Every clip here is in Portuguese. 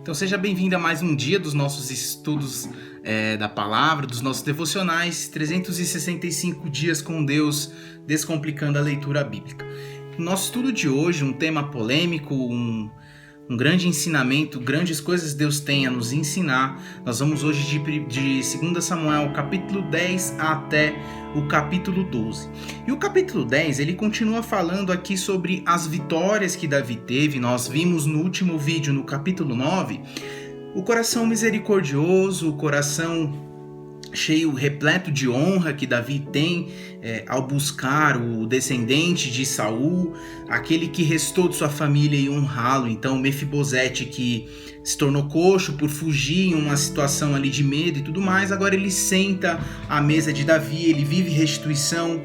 Então seja bem-vindo a mais um dia dos nossos estudos da palavra, dos nossos devocionais, 365 dias com Deus, descomplicando a leitura bíblica. No nosso estudo de hoje, um tema polêmico, um grande ensinamento, grandes coisas Deus tem a nos ensinar. Nós vamos hoje de 2 Samuel, capítulo 10 até o capítulo 12. E o capítulo 10, ele continua falando aqui sobre as vitórias que Davi teve. Nós vimos no último vídeo, no capítulo 9, o coração misericordioso, o coração cheio, repleto de honra que Davi tem ao buscar o descendente de Saul, aquele que restou de sua família e honrá-lo. Então Mefibosete, que se tornou coxo por fugir em uma situação ali de medo e tudo mais, agora ele senta à mesa de Davi, ele vive restituição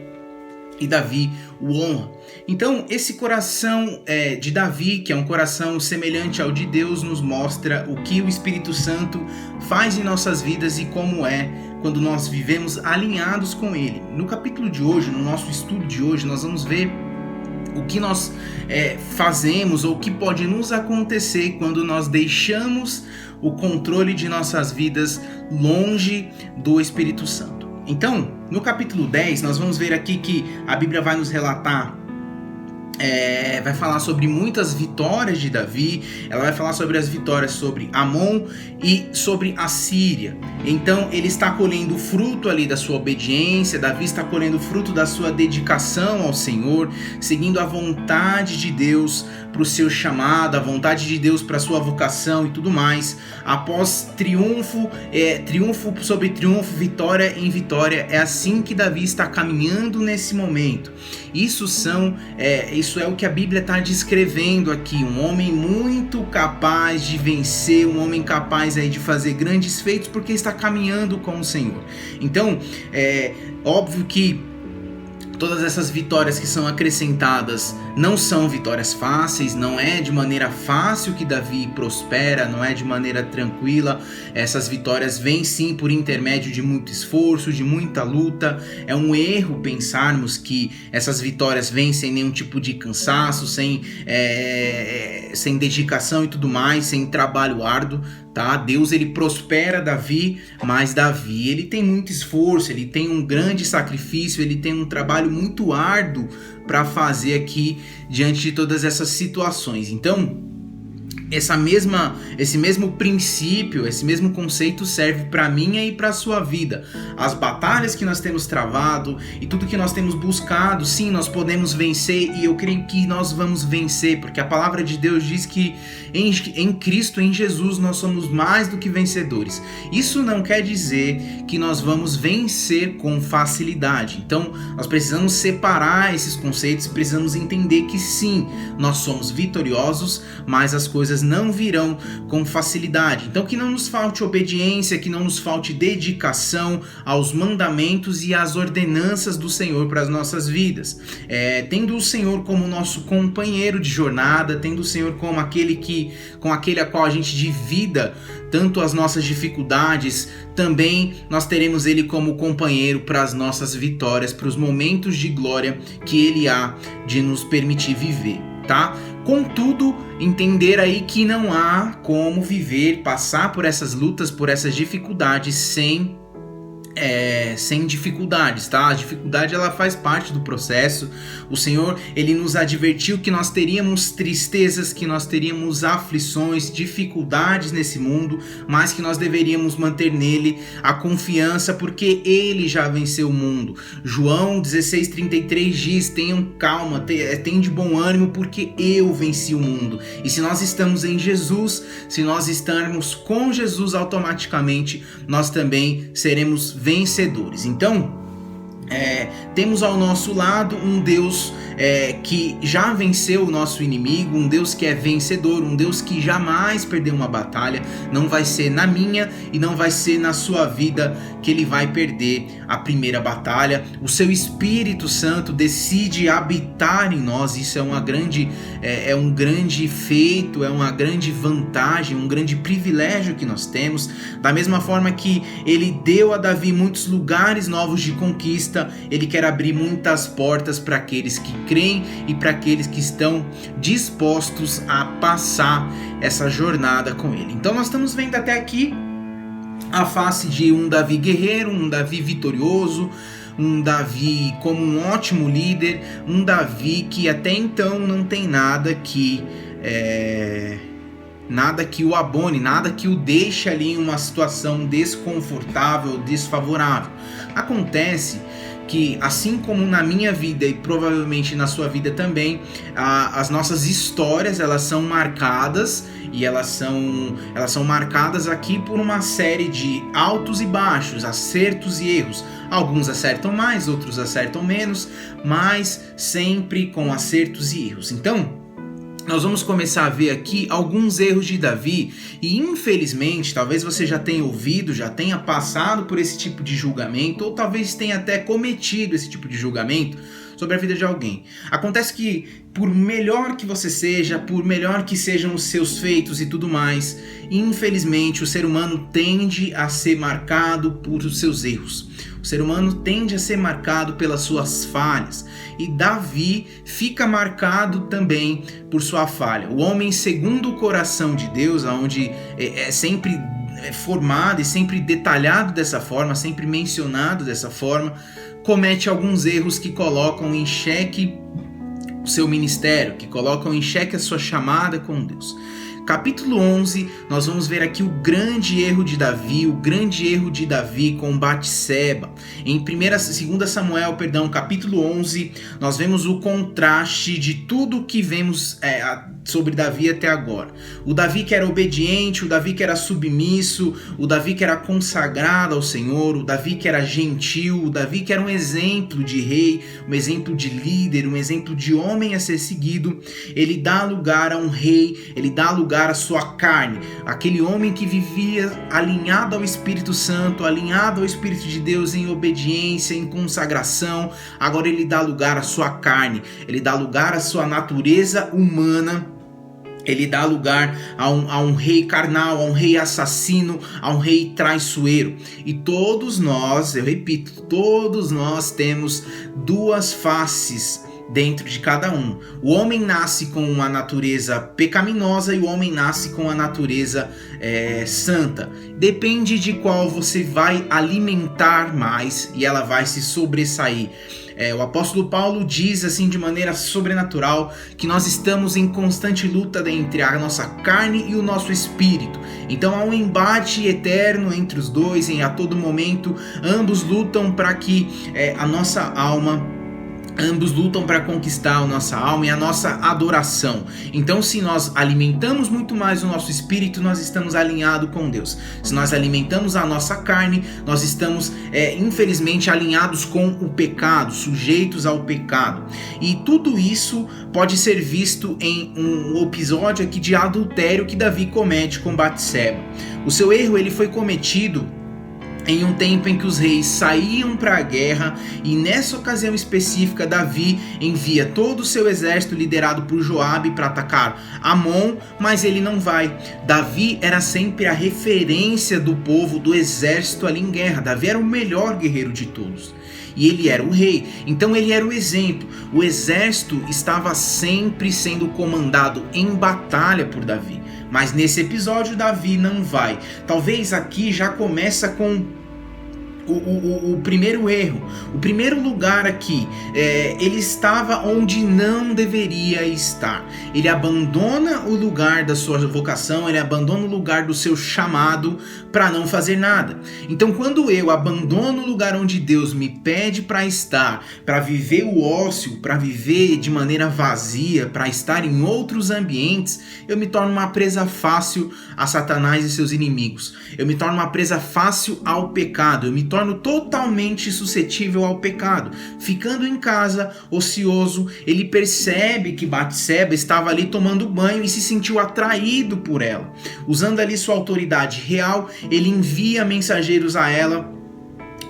e Davi o honra. Então esse coração de Davi, que é um coração semelhante ao de Deus, nos mostra o que o Espírito Santo faz em nossas vidas e como é quando nós vivemos alinhados com Ele. No capítulo de hoje, no nosso estudo de hoje, nós vamos ver o que nós fazemos ou o que pode nos acontecer quando nós deixamos o controle de nossas vidas longe do Espírito Santo. Então, no capítulo 10, nós vamos ver aqui que a Bíblia vai nos relatar, vai falar sobre muitas vitórias de Davi. Ela vai falar sobre as vitórias sobre Amon e sobre a Síria. Então ele está colhendo o fruto ali da sua obediência. Davi está colhendo o fruto da sua dedicação ao Senhor, seguindo a vontade de Deus para o seu chamado, a vontade de Deus para a sua vocação e tudo mais. Após triunfo sobre triunfo, vitória em vitória, é assim que Davi está caminhando nesse momento. Isso é o que a Bíblia está descrevendo aqui, um homem muito capaz de vencer, um homem capaz aí de fazer grandes feitos porque está caminhando com o Senhor. Então, óbvio que todas essas vitórias que são acrescentadas não são vitórias fáceis, não é de maneira fácil que Davi prospera, não é de maneira tranquila. Essas vitórias vêm sim por intermédio de muito esforço, de muita luta. É um erro pensarmos que essas vitórias vêm sem nenhum tipo de cansaço, sem dedicação e tudo mais, sem trabalho árduo. Tá? Deus ele prospera Davi, mas Davi ele tem muito esforço, ele tem um grande sacrifício, ele tem um trabalho muito árduo para fazer aqui diante de todas essas situações. Então, esse mesmo princípio, esse mesmo conceito serve para minha e para a sua vida. As batalhas que nós temos travado e tudo que nós temos buscado, sim, nós podemos vencer, e eu creio que nós vamos vencer, porque a palavra de Deus diz que em Cristo, em Jesus, nós somos mais do que vencedores. Isso não quer dizer que nós vamos vencer com facilidade. Então, nós precisamos separar esses conceitos, precisamos entender que sim, nós somos vitoriosos, mas as coisas não virão com facilidade. Então que não nos falte obediência, que não nos falte dedicação aos mandamentos e às ordenanças do Senhor para as nossas vidas. Tendo o Senhor como nosso companheiro de jornada, tendo o Senhor como aquele a qual a gente divida tanto as nossas dificuldades, também nós teremos Ele como companheiro para as nossas vitórias, para os momentos de glória que Ele há de nos permitir viver. Tá? Contudo, entender aí que não há como viver, passar por essas lutas, por essas dificuldades sem dificuldades, tá? A dificuldade ela faz parte do processo. O Senhor ele nos advertiu que nós teríamos tristezas, que nós teríamos aflições, dificuldades nesse mundo, mas que nós deveríamos manter nele a confiança, porque Ele já venceu o mundo. João 16:33 diz: tenham calma, tenham de bom ânimo, porque eu venci o mundo. E se nós estamos em Jesus, se nós estamos com Jesus, automaticamente nós também seremos vencedores. Então, temos ao nosso lado um Deus que já venceu o nosso inimigo, um Deus que é vencedor, um Deus que jamais perdeu uma batalha. Não vai ser na minha e não vai ser na sua vida que Ele vai perder a primeira batalha. O seu Espírito Santo decide habitar em nós. Isso é um grande feito, é uma grande vantagem, um grande privilégio que nós temos. Da mesma forma que Ele deu a Davi muitos lugares novos de conquista, conquista, ele quer abrir muitas portas para aqueles que creem e para aqueles que estão dispostos a passar essa jornada com ele. Então nós estamos vendo até aqui a face de um Davi guerreiro, um Davi vitorioso, um Davi como um ótimo líder, um Davi que até então não tem nada que o abone, nada que o deixe ali em uma situação desconfortável, desfavorável. Acontece que, assim como na minha vida e provavelmente na sua vida também, as nossas histórias, elas são marcadas, e elas são marcadas aqui por uma série de altos e baixos, acertos e erros. Alguns acertam mais, outros acertam menos, mas sempre com acertos e erros. Então, nós vamos começar a ver aqui alguns erros de Davi e, infelizmente, talvez você já tenha ouvido, já tenha passado por esse tipo de julgamento, ou talvez tenha até cometido esse tipo de julgamento sobre a vida de alguém. Acontece que, por melhor que você seja, por melhor que sejam os seus feitos e tudo mais, infelizmente o ser humano tende a ser marcado por os seus erros. O ser humano tende a ser marcado pelas suas falhas. E Davi fica marcado também por sua falha. O homem segundo o coração de Deus, onde é sempre formado e sempre detalhado dessa forma, sempre mencionado dessa forma, comete alguns erros que colocam em xeque o seu ministério, que colocam em xeque a sua chamada com Deus. Capítulo 11, nós vamos ver aqui o grande erro de Davi com Batseba. Em 2 Samuel, capítulo 11, nós vemos o contraste de tudo que vemos sobre Davi até agora. O Davi que era obediente, o Davi que era submisso, o Davi que era consagrado ao Senhor, o Davi que era gentil, o Davi que era um exemplo de rei, um exemplo de líder, um exemplo de homem a ser seguido. Ele dá lugar a um rei, ele dá lugar à sua carne, aquele homem que vivia alinhado ao Espírito Santo, alinhado ao Espírito de Deus em obediência, em consagração. Agora ele dá lugar à sua carne, ele dá lugar à sua natureza humana. Ele dá lugar a um rei carnal, a um rei assassino, a um rei traiçoeiro. E todos nós, eu repito, todos nós temos duas faces dentro de cada um. O homem nasce com uma natureza pecaminosa e o homem nasce com a natureza santa. Depende de qual você vai alimentar mais e ela vai se sobressair. O apóstolo Paulo diz assim de maneira sobrenatural que nós estamos em constante luta entre a nossa carne e o nosso espírito. Então há um embate eterno entre os dois, a todo momento ambos lutam para que a nossa alma ambos lutam para conquistar a nossa alma e a nossa adoração. Então, se nós alimentamos muito mais o nosso espírito, nós estamos alinhados com Deus. Se nós alimentamos a nossa carne, nós estamos, infelizmente, alinhados com o pecado, sujeitos ao pecado. E tudo isso pode ser visto em um episódio aqui de adultério que Davi comete com Batseba. O seu erro ele foi cometido em um tempo em que os reis saíam para a guerra, e nessa ocasião específica Davi envia todo o seu exército liderado por Joabe para atacar Amon, mas ele não vai. Davi era sempre a referência do povo, do exército ali em guerra. Davi era o melhor guerreiro de todos. E ele era o rei, então ele era o exemplo. O exército estava sempre sendo comandado em batalha por Davi. Mas nesse episódio Davi não vai. Talvez aqui já começa com o primeiro erro. O primeiro lugar aqui, ele estava onde não deveria estar. Ele abandona o lugar da sua vocação, ele abandona o lugar do seu chamado para não fazer nada. Então quando eu abandono o lugar onde Deus me pede para estar, para viver o ócio, para viver de maneira vazia, para estar em outros ambientes, eu me torno uma presa fácil a Satanás e seus inimigos. Eu me torno uma presa fácil ao pecado. Eu me torno totalmente suscetível ao pecado. Ficando em casa, ocioso, ele percebe que Batseba estava ali tomando banho e se sentiu atraído por ela. Usando ali sua autoridade real, ele envia mensageiros a ela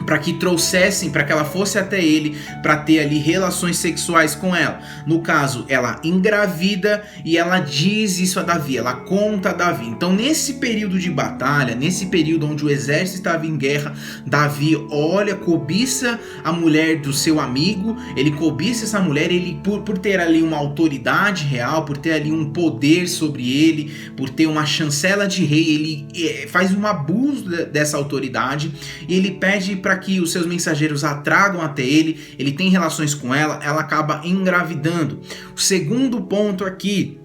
para que trouxessem, para que ela fosse até ele, para ter ali relações sexuais com ela. No caso, ela engravida e ela diz isso a Davi, ela conta a Davi. Então, nesse período de batalha, nesse período onde o exército estava em guerra, Davi olha, cobiça a mulher do seu amigo, ele cobiça essa mulher, ele por ter ali uma autoridade real, por ter ali um poder sobre ele, por ter uma chancela de rei, ele faz um abuso dessa autoridade e ele pede para que os seus mensageiros a tragam até ele, ele tem relações com ela, ela acaba engravidando. O segundo ponto aqui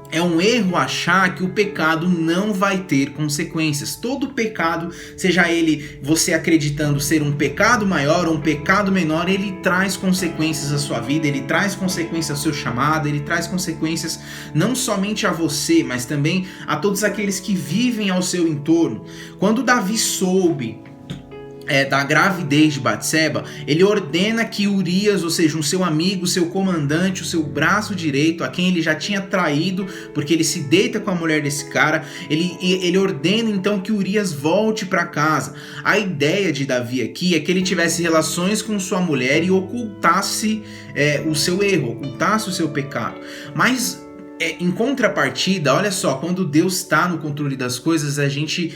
é um erro achar que o pecado não vai ter consequências. Todo pecado, seja ele você acreditando ser um pecado maior ou um pecado menor, ele traz consequências à sua vida, ele traz consequências ao seu chamado, ele traz consequências não somente a você, mas também a todos aqueles que vivem ao seu entorno. Quando Davi soube da gravidez de Batseba, ele ordena que Urias, ou seja, o seu amigo, o seu comandante, o seu braço direito, a quem ele já tinha traído, porque ele se deita com a mulher desse cara, ele ordena então que Urias volte para casa. A ideia de Davi aqui é que ele tivesse relações com sua mulher e ocultasse o seu erro, ocultasse o seu pecado. Mas em contrapartida, olha só, quando Deus está no controle das coisas, a gente,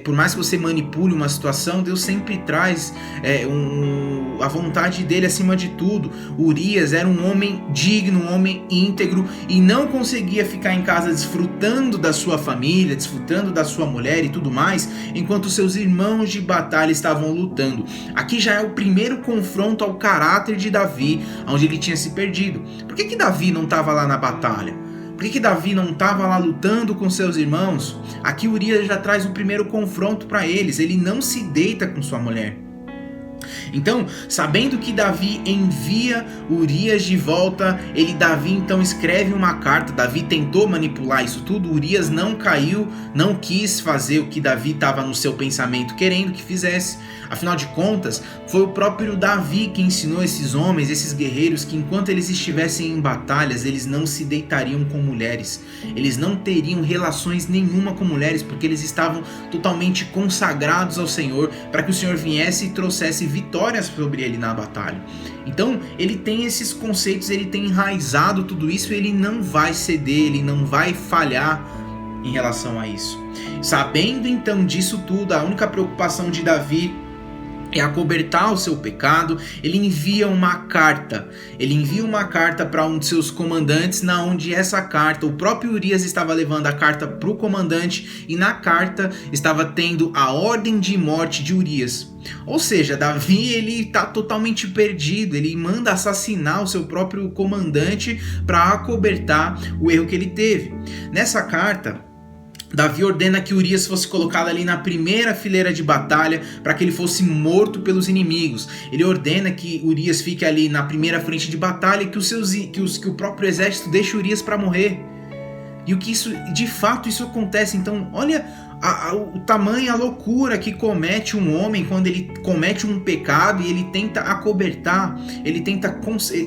por mais que você manipule uma situação, Deus sempre traz a vontade dele acima de tudo. Urias era um homem digno, um homem íntegro e não conseguia ficar em casa desfrutando da sua família, desfrutando da sua mulher e tudo mais, enquanto seus irmãos de batalha estavam lutando. Aqui já é o primeiro confronto ao caráter de Davi, onde ele tinha se perdido. Por que Davi não estava lá na batalha? Por que Davi não estava lá lutando com seus irmãos? Aqui Urias já traz o primeiro confronto para eles. Ele não se deita com sua mulher. Então, sabendo que Davi envia Urias de volta, Davi então escreve uma carta. Davi tentou manipular isso tudo, Urias não caiu, não quis fazer o que Davi estava no seu pensamento querendo que fizesse. Afinal de contas, foi o próprio Davi que ensinou esses homens, esses guerreiros, que enquanto eles estivessem em batalhas, eles não se deitariam com mulheres. Eles não teriam relações nenhuma com mulheres, porque eles estavam totalmente consagrados ao Senhor, para que o Senhor viesse e trouxesse vitórias sobre ele na batalha. Então, ele tem esses conceitos, ele tem enraizado tudo isso, e ele não vai ceder, ele não vai falhar em relação a isso. Sabendo então disso tudo, a única preocupação de Davi é acobertar o seu pecado. Ele envia uma carta para um de seus comandantes, na onde essa carta, o próprio Urias estava levando a carta para o comandante, e na carta estava tendo a ordem de morte de Urias. Ou seja, Davi ele está totalmente perdido, ele manda assassinar o seu próprio comandante para acobertar o erro que ele teve. Nessa carta, Davi ordena que Urias fosse colocado ali na primeira fileira de batalha para que ele fosse morto pelos inimigos. Ele ordena que Urias fique ali na primeira frente de batalha e que o próprio exército deixe Urias para morrer. E o que isso, de fato, isso acontece. Então, olha o tamanho, a loucura que comete um homem quando ele comete um pecado e ele tenta acobertar, ele tenta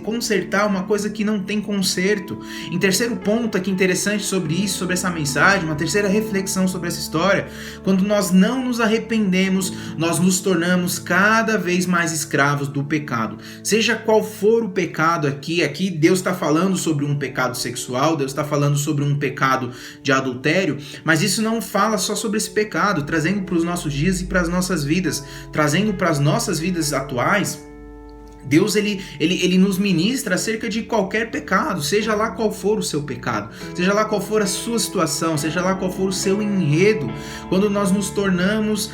consertar uma coisa que não tem conserto. Em terceiro ponto aqui interessante sobre isso, sobre essa mensagem, uma terceira reflexão sobre essa história: quando nós não nos arrependemos, nós nos tornamos cada vez mais escravos do pecado. Seja qual for o pecado aqui Deus está falando sobre um pecado sexual, Deus está falando sobre um pecado de adultério, mas isso não fala só sobre esse pecado, trazendo para os nossos dias e para as nossas vidas, trazendo para as nossas vidas atuais. Deus ele nos ministra acerca de qualquer pecado, seja lá qual for o seu pecado, seja lá qual for a sua situação, seja lá qual for o seu enredo. Quando nós nos tornamos,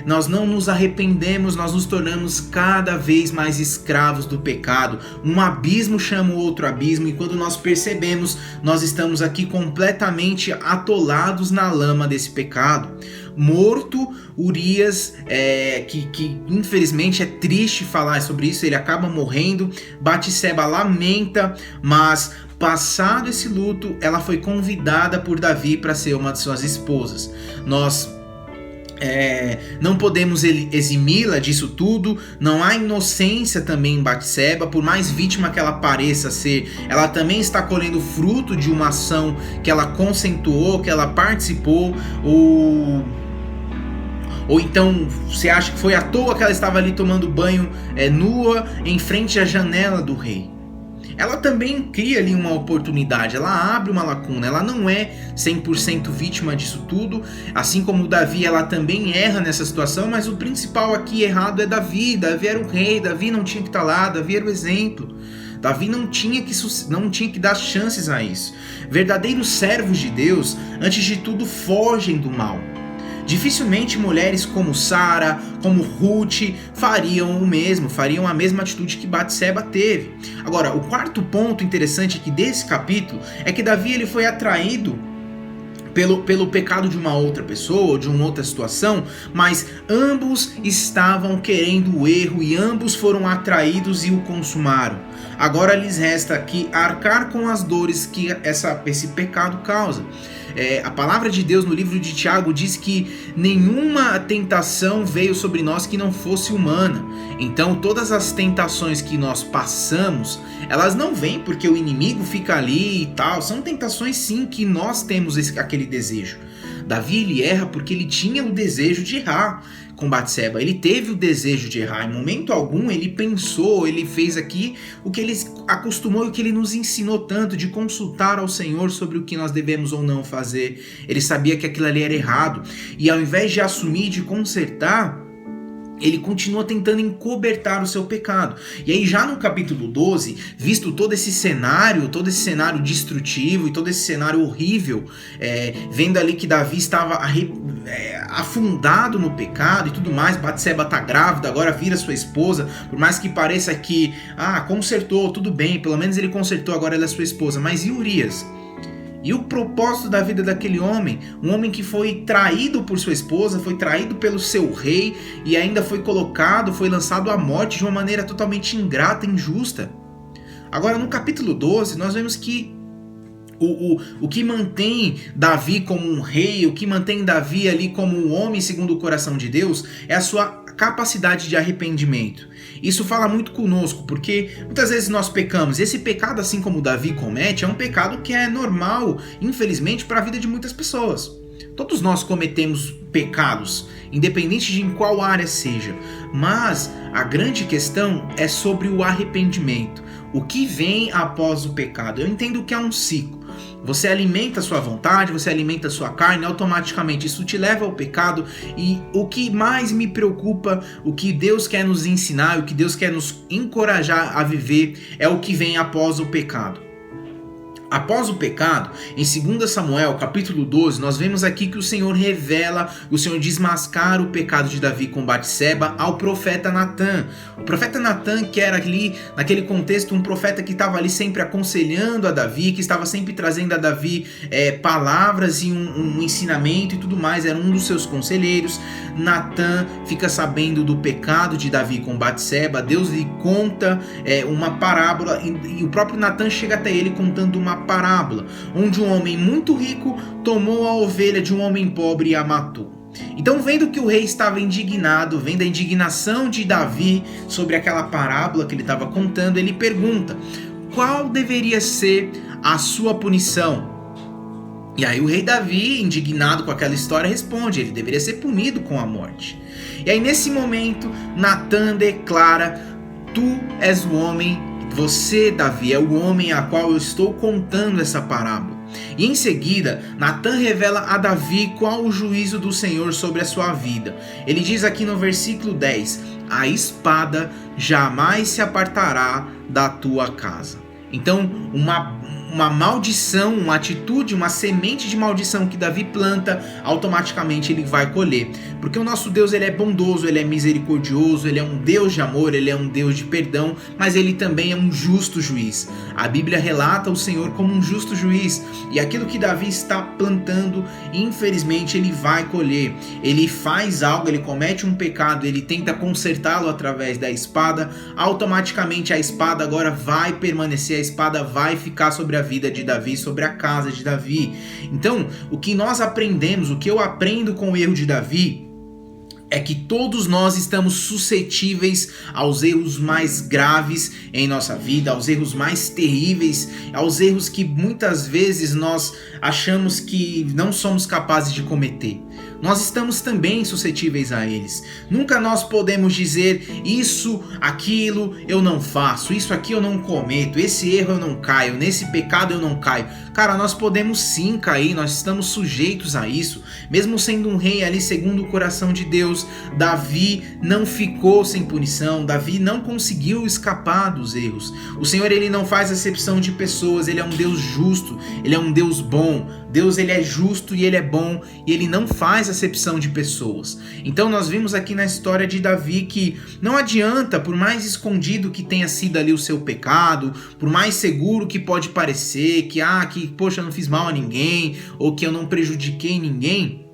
nós não nos arrependemos, nós nos tornamos cada vez mais escravos do pecado. Um abismo chama o outro abismo, e quando nós percebemos, nós estamos aqui completamente atolados na lama desse pecado. Morto, Urias, que infelizmente é triste falar sobre isso, ele acaba morrendo. Batseba lamenta, mas passado esse luto, ela foi convidada por Davi para ser uma de suas esposas. Nós não podemos eximi-la disso tudo. Não há inocência também em Batseba, por mais vítima que ela pareça ser, ela também está colhendo fruto de uma ação que ela consensuou, que ela participou. Ou então você acha que foi à toa que ela estava ali tomando banho nua em frente à janela do rei? Ela também cria ali uma oportunidade, ela abre uma lacuna, ela não é 100% vítima disso tudo, assim como Davi, ela também erra nessa situação, mas o principal aqui errado é Davi. Davi era o rei, Davi não tinha que estar lá, Davi era o exemplo. Davi não tinha que dar chances a isso. Verdadeiros servos de Deus, antes de tudo, fogem do mal. Dificilmente mulheres como Sara, como Ruth, fariam o mesmo, fariam a mesma atitude que Batseba teve. Agora, o quarto ponto interessante aqui desse capítulo é que Davi ele foi atraído pelo pecado de uma outra pessoa, ou de uma outra situação, mas ambos estavam querendo o erro e ambos foram atraídos e o consumaram. Agora lhes resta aqui arcar com as dores que esse pecado causa. A palavra de Deus no livro de Tiago diz que nenhuma tentação veio sobre nós que não fosse humana. Então todas as tentações que nós passamos, elas não vêm porque o inimigo fica ali e tal. São tentações sim que nós temos aquele desejo. Davi ele erra porque ele tinha o desejo de errar com Batseba. Ele teve o desejo de errar. Em momento algum ele pensou, ele fez aqui o que ele acostumou e o que ele nos ensinou tanto, de consultar ao Senhor sobre o que nós devemos ou não fazer. Ele sabia que aquilo ali era errado. E ao invés de assumir, de consertar, ele continua tentando encobertar o seu pecado. E aí já no capítulo 12, visto todo esse cenário destrutivo e todo esse cenário horrível, vendo ali que Davi estava afundado no pecado e tudo mais, Batseba está grávida, agora vira sua esposa, por mais que pareça que, consertou, tudo bem, pelo menos ele consertou, agora ela é sua esposa. Mas e Urias? E o propósito da vida daquele homem, um homem que foi traído por sua esposa, foi traído pelo seu rei e ainda foi lançado à morte de uma maneira totalmente ingrata e injusta. Agora no capítulo 12 nós vemos que o que mantém Davi como um rei, o que mantém Davi ali como um homem segundo o coração de Deus, é a sua capacidade de arrependimento. Isso fala muito conosco, porque muitas vezes nós pecamos. Esse pecado, assim como Davi comete, é um pecado que é normal, infelizmente, para a vida de muitas pessoas. Todos nós cometemos pecados, independente de em qual área seja. Mas a grande questão é sobre o arrependimento. O que vem após o pecado? Eu entendo que é um ciclo. Você alimenta a sua vontade, você alimenta a sua carne, automaticamente isso te leva ao pecado. E o que mais me preocupa, o que Deus quer nos ensinar, o que Deus quer nos encorajar a viver, é o que vem após o pecado. Após o pecado, em 2 Samuel, capítulo 12, nós vemos aqui que o Senhor revela, o Senhor desmascara o pecado de Davi com Batseba ao profeta Natã. O profeta Natã, que era ali, naquele contexto, um profeta que estava ali sempre aconselhando a Davi, que estava sempre trazendo a Davi palavras e um ensinamento e tudo mais, era um dos seus conselheiros. Natã fica sabendo do pecado de Davi com Batseba, Deus lhe conta uma parábola e o próprio Natã chega até ele contando uma parábola, onde um homem muito rico tomou a ovelha de um homem pobre e a matou. Então, vendo que o rei estava indignado, vendo a indignação de Davi sobre aquela parábola que ele estava contando, ele pergunta: qual deveria ser a sua punição? E aí o rei Davi, indignado com aquela história, responde: ele deveria ser punido com a morte. E aí nesse momento, Natã declara: tu és o homem, você, Davi, é o homem a qual eu estou contando essa parábola. E em seguida, Natã revela a Davi qual o juízo do Senhor sobre a sua vida. Ele diz aqui no versículo 10: a espada jamais se apartará da tua casa. Então, uma maldição, uma atitude, uma semente de maldição que Davi planta, automaticamente ele vai colher. Porque o nosso Deus, ele é bondoso, ele é misericordioso, ele é um Deus de amor, ele é um Deus de perdão, mas ele também é um justo juiz. A Bíblia relata o Senhor como um justo juiz, e aquilo que Davi está plantando, infelizmente ele vai colher. Ele faz algo, ele comete um pecado, ele tenta consertá-lo através da espada, automaticamente a espada agora vai permanecer, a espada vai ficar sobre a vida de Davi, sobre a casa de Davi. Então, o que nós aprendemos, o que eu aprendo com o erro de Davi, é que todos nós estamos suscetíveis aos erros mais graves em nossa vida, aos erros mais terríveis, aos erros que muitas vezes nós achamos que não somos capazes de cometer. nós estamos também suscetíveis a eles. Nunca nós podemos dizer isso, aquilo eu não faço, isso aqui eu não cometo, esse erro eu não caio, nesse pecado eu não caio. Cara, nós podemos sim cair, nós estamos sujeitos a isso. Mesmo sendo um rei ali segundo o coração de Deus, Davi não ficou sem punição, Davi não conseguiu escapar dos erros. O Senhor, ele não faz acepção de pessoas, ele é um Deus justo, ele é um Deus bom. Deus, ele é justo e ele é bom e ele não faz acepção de pessoas. Então nós vimos aqui na história de Davi que não adianta, por mais escondido que tenha sido ali o seu pecado, por mais seguro que pode parecer, poxa, eu não fiz mal a ninguém, ou que eu não prejudiquei ninguém.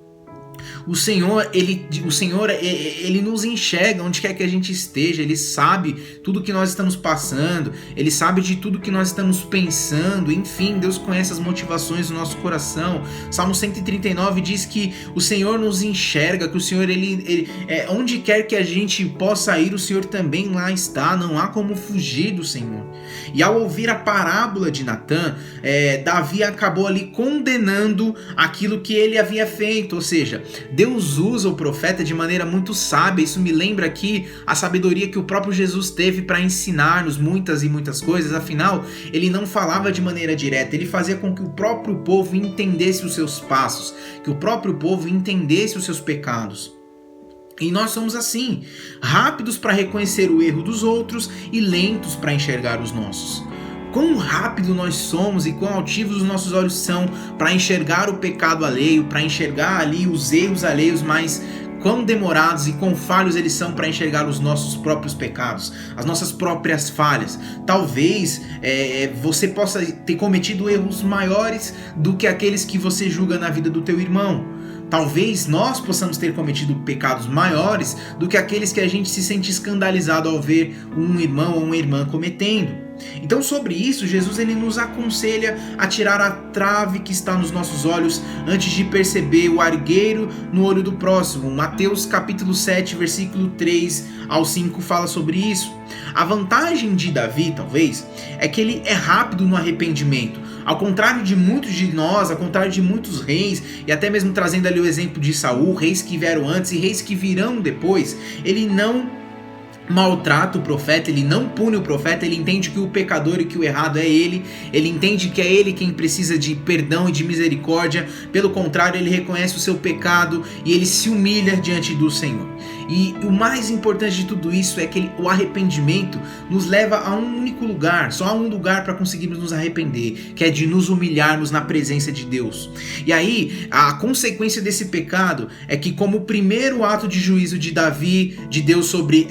O Senhor, ele nos enxerga onde quer que a gente esteja, ele sabe tudo que nós estamos passando, ele sabe de tudo que nós estamos pensando, enfim, Deus conhece as motivações do nosso coração. Salmo 139 diz que o Senhor nos enxerga, que o Senhor, onde quer que a gente possa ir, o Senhor também lá está, não há como fugir do Senhor. E ao ouvir a parábola de Natã, Davi acabou ali condenando aquilo que ele havia feito, ou seja, Deus usa o profeta de maneira muito sábia. Isso me lembra aqui a sabedoria que o próprio Jesus teve para ensinar-nos muitas e muitas coisas. Afinal, ele não falava de maneira direta, ele fazia com que o próprio povo entendesse os seus passos, que o próprio povo entendesse os seus pecados. E nós somos assim, rápidos para reconhecer o erro dos outros e lentos para enxergar os nossos. Quão rápido nós somos e quão altivos os nossos olhos são para enxergar o pecado alheio, para enxergar ali os erros alheios, mas quão demorados e quão falhos eles são para enxergar os nossos próprios pecados, as nossas próprias falhas. Talvez você possa ter cometido erros maiores do que aqueles que você julga na vida do teu irmão. Talvez nós possamos ter cometido pecados maiores do que aqueles que a gente se sente escandalizado ao ver um irmão ou uma irmã cometendo. Então, sobre isso, Jesus, ele nos aconselha a tirar a trave que está nos nossos olhos antes de perceber o argueiro no olho do próximo. Mateus capítulo 7, versículo 3 ao 5 fala sobre isso. A vantagem de Davi, talvez, é que ele é rápido no arrependimento. Ao contrário de muitos de nós, ao contrário de muitos reis, e até mesmo trazendo ali o exemplo de Saul, reis que vieram antes e reis que virão depois, ele não maltrata o profeta, ele não pune o profeta, ele entende que o pecador e que o errado é ele entende que é ele quem precisa de perdão e de misericórdia. Pelo contrário, ele reconhece o seu pecado e ele se humilha diante do Senhor. E o mais importante de tudo isso é que o arrependimento nos leva a um único lugar, só há um lugar para conseguirmos nos arrepender, que é de nos humilharmos na presença de Deus. E aí, a consequência desse pecado é que, como o primeiro ato de juízo de Deus sobre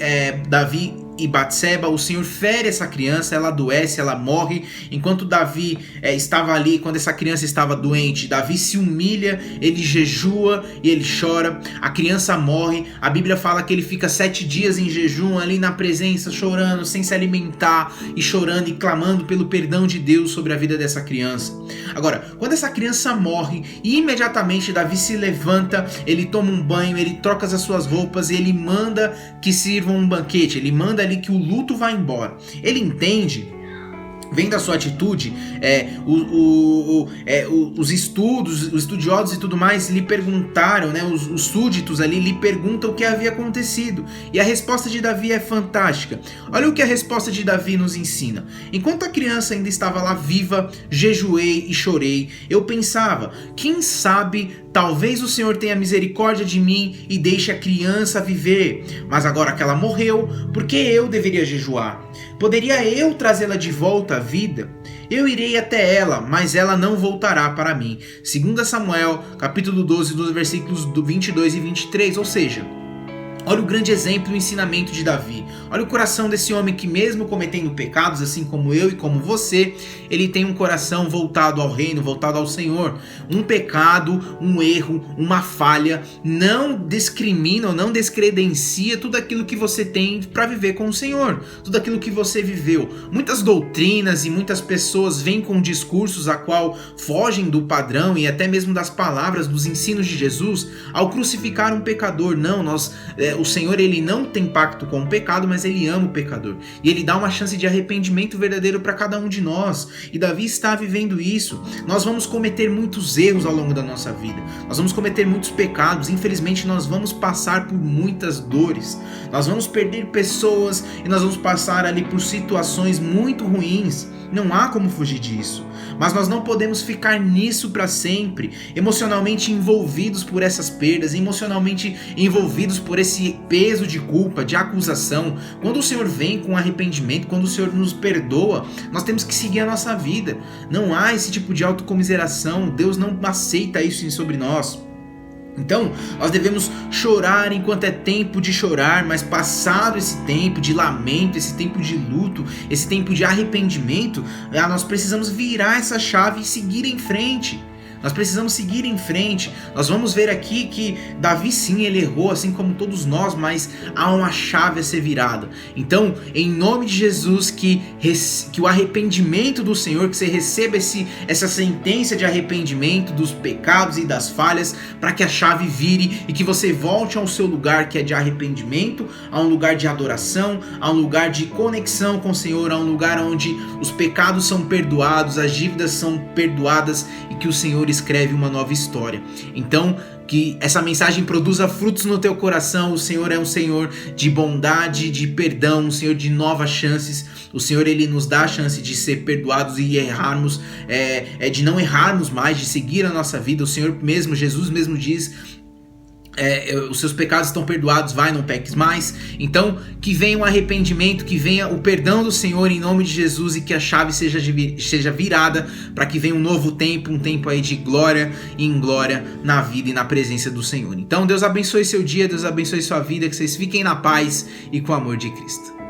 Davi e Batseba, o Senhor fere essa criança, ela adoece, ela morre. Enquanto Davi estava ali, quando essa criança estava doente, Davi se humilha, ele jejua e ele chora. A criança morre. A Bíblia fala que ele fica 7 dias em jejum ali na presença, chorando, sem se alimentar e chorando e clamando pelo perdão de Deus sobre a vida dessa criança. Agora, quando essa criança morre, imediatamente Davi se levanta, ele toma um banho, ele troca as suas roupas e ele manda que sirvam um banquete, ele manda ali que o luto vai embora. Ele entende, vendo a sua atitude, os estudiosos e tudo mais lhe perguntaram, né, os súditos ali lhe perguntam o que havia acontecido. E a resposta de Davi é fantástica. Olha o que a resposta de Davi nos ensina. Enquanto a criança ainda estava lá viva, jejuei e chorei. Eu pensava, quem sabe, talvez o Senhor tenha misericórdia de mim e deixe a criança viver. Mas agora que ela morreu, por que eu deveria jejuar? Poderia eu trazê-la de volta à vida? Eu irei até ela, mas ela não voltará para mim. 2 Samuel, capítulo 12, dos versículos 22 e 23, ou seja, olha o grande exemplo e o ensinamento de Davi. Olha o coração desse homem que, mesmo cometendo pecados, assim como eu e como você, ele tem um coração voltado ao reino, voltado ao Senhor. Um pecado, um erro, uma falha não discrimina ou não descredencia tudo aquilo que você tem para viver com o Senhor, tudo aquilo que você viveu. Muitas doutrinas e muitas pessoas vêm com discursos a qual fogem do padrão e até mesmo das palavras, dos ensinos de Jesus, ao crucificar um pecador. Não, o Senhor, ele não tem pacto com o pecado, mas ele ama o pecador. E ele dá uma chance de arrependimento verdadeiro para cada um de nós. E Davi está vivendo isso. Nós vamos cometer muitos erros ao longo da nossa vida. Nós vamos cometer muitos pecados. Infelizmente, nós vamos passar por muitas dores. Nós vamos perder pessoas e nós vamos passar ali por situações muito ruins. Não há como fugir disso. Mas nós não podemos ficar nisso para sempre, emocionalmente envolvidos por essas perdas, emocionalmente envolvidos por esse peso de culpa, de acusação. Quando o Senhor vem com arrependimento, quando o Senhor nos perdoa, nós temos que seguir a nossa vida. Não há esse tipo de autocomiseração. Deus não aceita isso sobre nós. Então, nós devemos chorar enquanto é tempo de chorar, mas passado esse tempo de lamento, esse tempo de luto, esse tempo de arrependimento, nós precisamos virar essa chave e seguir em frente. Nós precisamos seguir em frente. Nós vamos ver aqui que Davi sim, ele errou, assim como todos nós, mas há uma chave a ser virada. Então, em nome de Jesus, que o arrependimento do Senhor, que você receba essa sentença de arrependimento dos pecados e das falhas, para que a chave vire e que você volte ao seu lugar, que é de arrependimento, a um lugar de adoração, a um lugar de conexão com o Senhor, a um lugar onde os pecados são perdoados, as dívidas são perdoadas e que o Senhor escreve uma nova história. Então, que essa mensagem produza frutos no teu coração. O Senhor é um Senhor de bondade, de perdão, um Senhor de novas chances. O Senhor, ele nos dá a chance de ser perdoados e errarmos, de não errarmos mais, de seguir a nossa vida. O Senhor mesmo, Jesus mesmo diz: os seus pecados estão perdoados, vai, não peques mais. Então, que venha o arrependimento, que venha o perdão do Senhor em nome de Jesus, e que a chave seja virada para que venha um novo tempo, um tempo aí de glória em glória na vida e na presença do Senhor. Então, Deus abençoe seu dia, Deus abençoe sua vida, que vocês fiquem na paz e com o amor de Cristo.